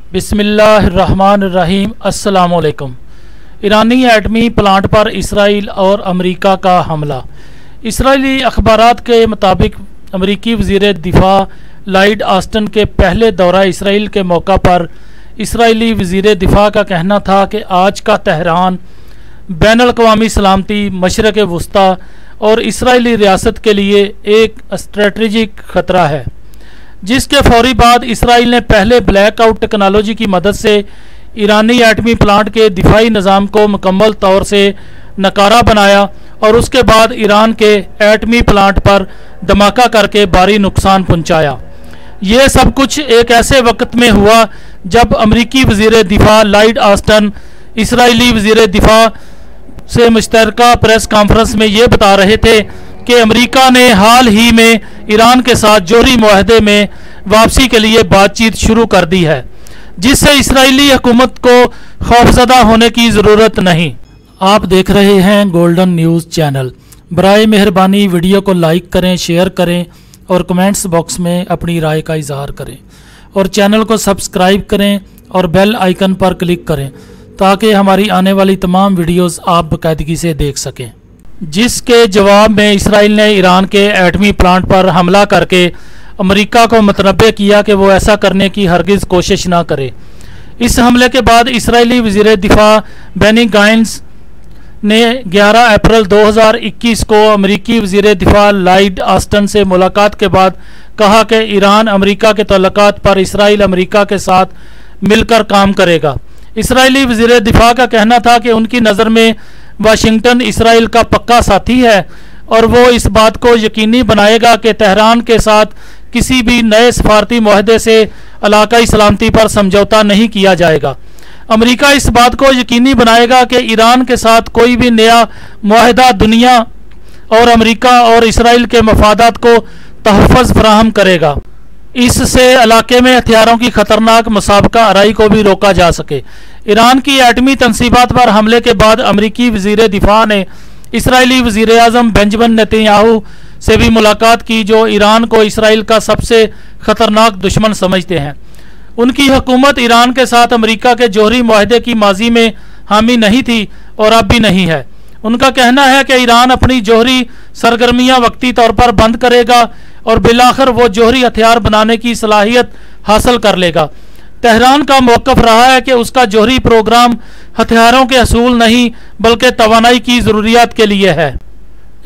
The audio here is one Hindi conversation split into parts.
बिस्मिल्लाहिर्रहमानिर्रहीम। अस्सलामुअलैकुम। ईरानी एटमी प्लांट पर इसराइल और अमेरिका का हमला। इसराइली अखबारात के मुताबिक अमेरिकी वज़ीर दिफा लॉयड ऑस्टिन के पहले दौरा इसराइल के मौका पर इसराइली वज़ीर दिफा का कहना था कि आज का तेहरान बैनुल-अक़वामी सलामती, मशरक़ वुस्ता और इसराइली रियासत के लिए एक स्ट्रेटजिक ख़तरा है, जिसके फौरी बाद इसराइल ने पहले ब्लैकआउट टेक्नोलॉजी की मदद से ईरानी एटमी प्लांट के दिफाई निज़ाम को मुकम्मल तौर से नकारा बनाया और उसके बाद ईरान के एटमी प्लांट पर धमाका करके भारी नुकसान पहुंचाया। ये सब कुछ एक ऐसे वक्त में हुआ जब अमेरिकी वज़ीर दिफा लॉयड ऑस्टिन इसराइली वज़ीर दिफा से मुश्तरका प्रेस कॉन्फ्रेंस में ये बता रहे थे कि अमेरिका ने हाल ही में ईरान के साथ जोहरी मुआहदे में वापसी के लिए बातचीत शुरू कर दी है, जिससे इसराइली हुकूमत को खौफजदा होने की ज़रूरत नहीं। आप देख रहे हैं गोल्डन न्यूज़ चैनल। बराए मेहरबानी वीडियो को लाइक करें, शेयर करें और कमेंट्स बॉक्स में अपनी राय का इजहार करें और चैनल को सब्सक्राइब करें और बेल आइकन पर क्लिक करें ताकि हमारी आने वाली तमाम वीडियोस आप बाकायदगी से देख सकें। जिसके जवाब में इसराइल ने ईरान के एटमी प्लांट पर हमला करके अमेरिका को मुतनब्बे किया कि वो ऐसा करने की हरगिज़ कोशिश ना करे। इस हमले के बाद इसराइली वज़ीर दिफा बेनी गाइंस ने 11 अप्रैल 2021 को अमेरिकी वज़ीर दिफा लॉयड ऑस्टिन से मुलाकात के बाद कहा कि ईरान अमेरिका के तल्लुकात पर इसराइल अमेरिका के साथ मिलकर काम करेगा। इसराइली वज़ीर दिफा का कहना था कि उनकी नज़र में वाशिंगटन इसराइल का पक्का साथी है और वो इस बात को यकीनी बनाएगा कि तेहरान के साथ किसी भी नए सफारती मुआहदे से इलाकाई सलामती पर समझौता नहीं किया जाएगा। अमेरिका इस बात को यकीनी बनाएगा कि ईरान के साथ कोई भी नया मुआहदा दुनिया और अमेरिका और इसराइल के मफादात को तहफ़्फ़ुज़ फराहम करेगा। इससे इलाके में हथियारों की खतरनाक मुसाबका आराई को भी रोका जा सके। ईरान की एटमी तनसीबात पर हमले के बाद अमेरिकी वज़ीर दिफा ने इसराइली वज़ीर आज़म बेंजामिन नेतन्याहू से भी मुलाकात की, जो ईरान को इसराइल का सबसे ख़तरनाक दुश्मन समझते हैं। उनकी हुकूमत ईरान के साथ अमेरिका के जोहरी मुआहदे की माजी में हामी नहीं थी और अब भी नहीं है। उनका कहना है कि ईरान अपनी जोहरी सरगर्मियां वक्ती तौर पर बंद करेगा और बिलाखिर वो जोहरी हथियार बनाने की सलाहियत हासिल कर लेगा। तेहरान का मौक़िफ़ रहा है कि उसका जोहरी प्रोग्राम हथियारों के हसूल नहीं बल्कि तवानाई की ज़रूरियात के लिए है।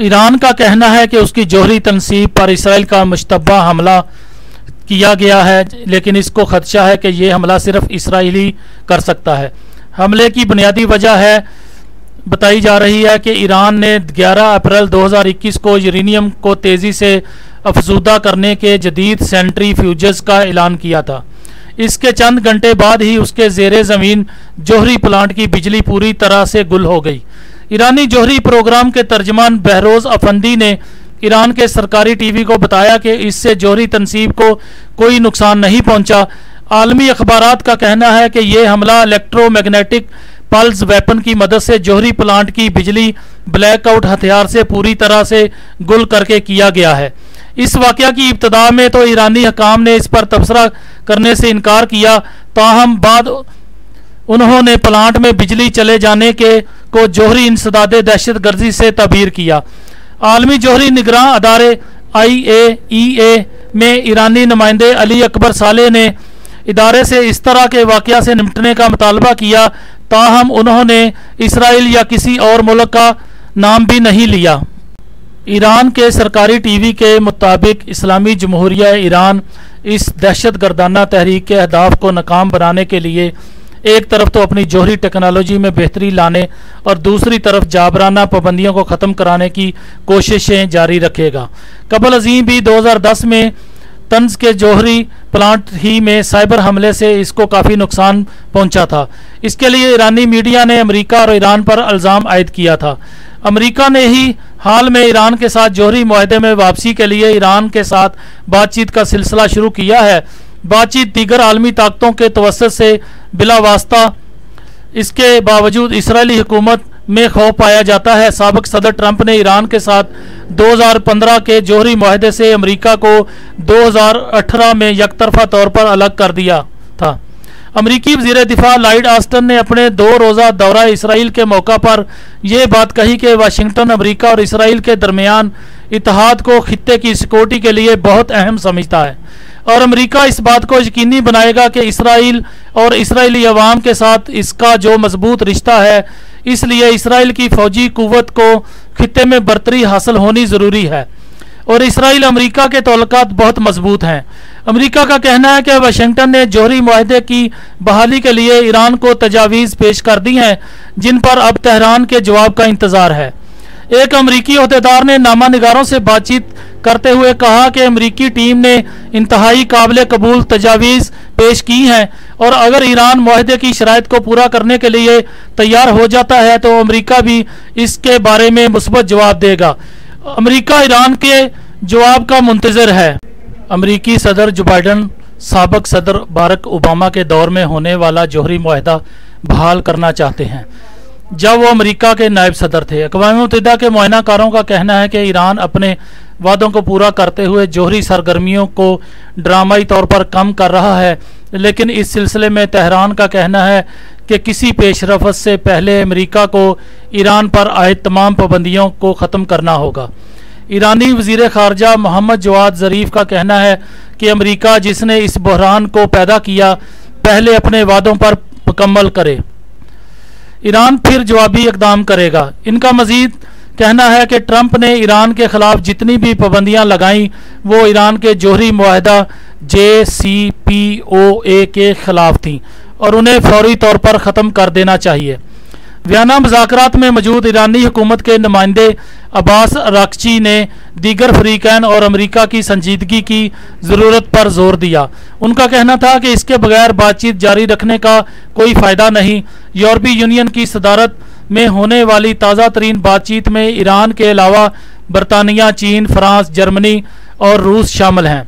ईरान का कहना है कि उसकी जोहरी तनसीब पर इसराइल का मुश्तबा हमला किया गया है, लेकिन इसको खदशा है कि ये हमला सिर्फ इसराइल ही कर सकता है। हमले की बुनियादी वजह है बताई जा रही है कि ईरान ने 11 अप्रैल 2021 को यूरेनियम को तेज़ी से अफजुदा करने के जदीद सेंट्रीफ्यूजेस का ऐलान किया था। इसके चंद घंटे बाद ही उसके ज़ेरे ज़मीन जोहरी प्लांट की बिजली पूरी तरह से गुल हो गई। ईरानी जोहरी प्रोग्राम के तर्जमान बहरोज़ अफंदी ने ईरान के सरकारी टीवी को बताया कि इससे जोहरी तनसीब को कोई नुकसान नहीं पहुंचा। आलमी अखबारात का कहना है कि यह हमला इलेक्ट्रोमैग्नेटिक पल्स वेपन की मदद से जोहरी प्लांट की बिजली ब्लैकआउट हथियार से पूरी तरह से गुल करके किया गया है। इस वाक़या की इब्तदा में तो ईरानी हकाम ने इस पर तबसरा करने से इनकार किया, ताहम बाद उन्होंने प्लांट में बिजली चले जाने के को जोहरी इंसदाद दहशत गर्दी से तबीर किया। आलमी जोहरी निगरान अदारे IAEA में ईरानी नुमाइंदे अली अकबर साले ने इदारे से इस तरह के वाक़या से निपटने का मुतालबा किया, ताहम उन्होंने इसराइल या किसी और मुल्क का नाम भी नहीं लिया। ईरान के सरकारी टीवी के मुताबिक इस्लामी जमहूरिया ईरान इस दहशत गर्दाना तहरीक के अहदाफ को नाकाम बनाने के लिए एक तरफ तो अपनी जोहरी टेक्नोलॉजी में बेहतरी लाने और दूसरी तरफ जाबराना पाबंदियों को ख़त्म कराने की कोशिशें जारी रखेगा। कबल अज़ीम भी 2010 में तंज के जोहरी प्लांट ही में साइबर हमले से इसको काफ़ी नुकसान पहुंचा था। इसके लिए ईरानी मीडिया ने अमेरिका और ईरान पर इल्ज़ाम आयद किया था। अमेरिका ने ही हाल में ईरान के साथ जोहरी मुआहदे में वापसी के लिए ईरान के साथ बातचीत का सिलसिला शुरू किया है। बातचीत दीगर आलमी ताकतों के तवस्सुत से बिला वास्ता, इसके बावजूद इसराइली हुकूमत में खौफ पाया जाता है। साबिक सदर ट्रंप ने ईरान के साथ 2015 के जोहरी मुआहदे से अमेरिका को 2018 में यकतरफा तौर पर अलग कर दिया था। अमरीकी वज़ीर दिफा लॉयड ऑस्टिन ने अपने 2 रोज़ा दौरा इसराइल के मौका पर यह बात कही कि वाशिंगटन अमरीका और इसराइल के दरमियान इत्तेहाद को खित्ते की सिक्योरिटी के लिए बहुत अहम समझता है और अमरीका इस बात को यकीनी बनाएगा कि इसराइल और इसराइली अवाम के साथ इसका जो मजबूत रिश्ता है, इसलिए इसराइल की फौजी कुव्वत को खित्ते में बरतरी हासिल होनी ज़रूरी है और इसराइल अमरीका के ताल्लुकात बहुत मजबूत हैं। अमरीका का कहना है कि वाशिंगटन ने जौहरी मुआहदे की बहाली के लिए ईरान को तजावीज़ पेश कर दी हैं, जिन पर अब तेहरान के जवाब का इंतज़ार है। एक अमरीकी अहदेदार ने नामा निगारों से बातचीत करते हुए कहा कि अमरीकी टीम ने इंतहाई काबिल कबूल तजावीज़ पेश की हैं और अगर ईरान मुआहदे की शराइत को पूरा करने के लिए तैयार हो जाता है तो अमरीका भी इसके बारे में मुस्बत जवाब देगा। अमरीका ईरान के जवाब का मुंतज़िर है। अमरीकी सदर जो बाइडन साबिक सदर बारक ओबामा के दौर में होने वाला जौहरी मुआहदा बहाल करना चाहते हैं, जब वो अमेरिका के नायब सदर थे। अक़वाम मुत्तहिदा के मुआयनाकारों का कहना है कि ईरान अपने वादों को पूरा करते हुए जौहरी सरगर्मियों को ड्रामाई तौर पर कम कर रहा है, लेकिन इस सिलसिले में तेहरान का कहना है कि किसी पेशरफ्त से पहले अमेरिका को ईरान पर आयद तमाम पाबंदियों को ख़त्म करना होगा। ईरानी वज़ीर ख़ारजा मोहम्मद जवाद ज़रीफ का कहना है कि अमेरिका, जिसने इस बहरान को पैदा किया, पहले अपने वादों पर मुकम्मल करे, ईरान फिर जवाबी इक़दाम करेगा। इनका मज़ीद कहना है कि ट्रंप ने ईरान के ख़िलाफ़ जितनी भी पाबंदियाँ लगाईं वो ईरान के जौहरी मुआहदा JCPOA के ख़िलाफ़ थीं और उन्हें फौरी तौर पर ख़त्म कर देना चाहिए। वियना मुज़ाकरात में मौजूद ईरानी हुकूमत के नुमाइंदे अब्बास अराक्ची ने दीगर फ़रीक़ैन और अमेरिका की संजीदगी की ज़रूरत पर जोर दिया। उनका कहना था कि इसके बगैर बातचीत जारी रखने का कोई फ़ायदा नहीं। यूरोपीय यूनियन की सदारत में होने वाली ताज़ा तरीन बातचीत में ईरान के अलावा बरतानिया, चीन, फ्रांस, जर्मनी और रूस शामिल हैं।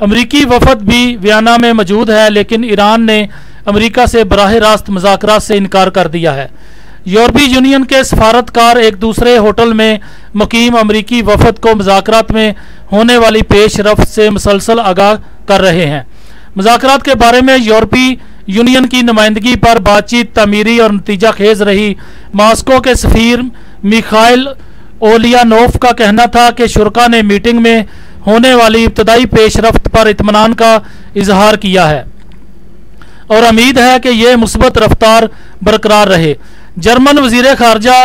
अमरीकी वफद भी वियना में मौजूद है, लेकिन ईरान ने अमेरिका से बराह रास्त मुज़ाकरात से इनकार कर दिया है। यूरोपीय यूनियन के सफारतकार एक दूसरे होटल में मुकीम अमरीकी वफद को मुज़ाकरात में होने वाली पेश रफ्त से मुसलसल आगाह कर रहे हैं। मुज़ाकरात के बारे में यूरोपीय यूनियन की नुमाइंदगी पर बातचीत तामीरी और नतीजा खेज रही। मॉस्को के सफ़ीर मिखाइल ओलियानोफ का कहना था कि शुरा ने मीटिंग में होने वाली इब्तदाई पेश रफ्त पर इत्मीनान का इजहार किया है और उम्मीद है कि यह मुस्बत रफ्तार बरकरार रहे। जर्मन वज़ीर ख़ारजा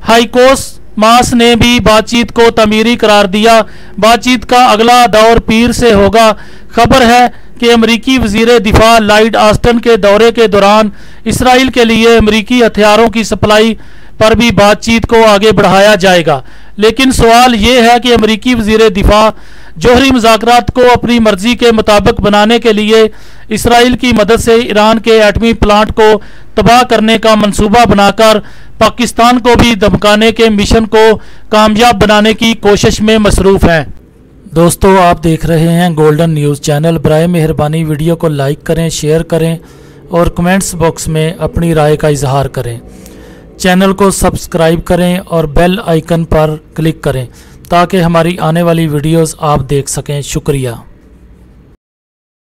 हाइकोस मास ने भी बातचीत को तमीरी करार दिया। बातचीत का अगला दौर पीर से होगा। खबर है कि अमरीकी वज़ीर दिफा लॉयड ऑस्टिन के दौरे के दौरान इसराइल के लिए अमरीकी हथियारों की सप्लाई पर भी बातचीत को आगे बढ़ाया जाएगा। लेकिन सवाल ये है कि अमरीकी वज़ीर दिफा जौहरी मुज़ाकरात को अपनी मर्जी के मुताबिक बनाने के लिए इसराइल की मदद से ईरान के एटमी प्लांट को तबाह करने का मंसूबा बनाकर पाकिस्तान को भी धमकाने के मिशन को कामयाब बनाने की कोशिश में मसरूफ़ हैं। दोस्तों, आप देख रहे हैं गोल्डन न्यूज़ चैनल। बराए मेहरबानी वीडियो को लाइक करें, शेयर करें और कमेंट्स बॉक्स में अपनी राय का इजहार करें। चैनल को सब्सक्राइब करें और बेल आइकन पर क्लिक करें ताकि हमारी आने वाली वीडियोस आप देख सकें। शुक्रिया।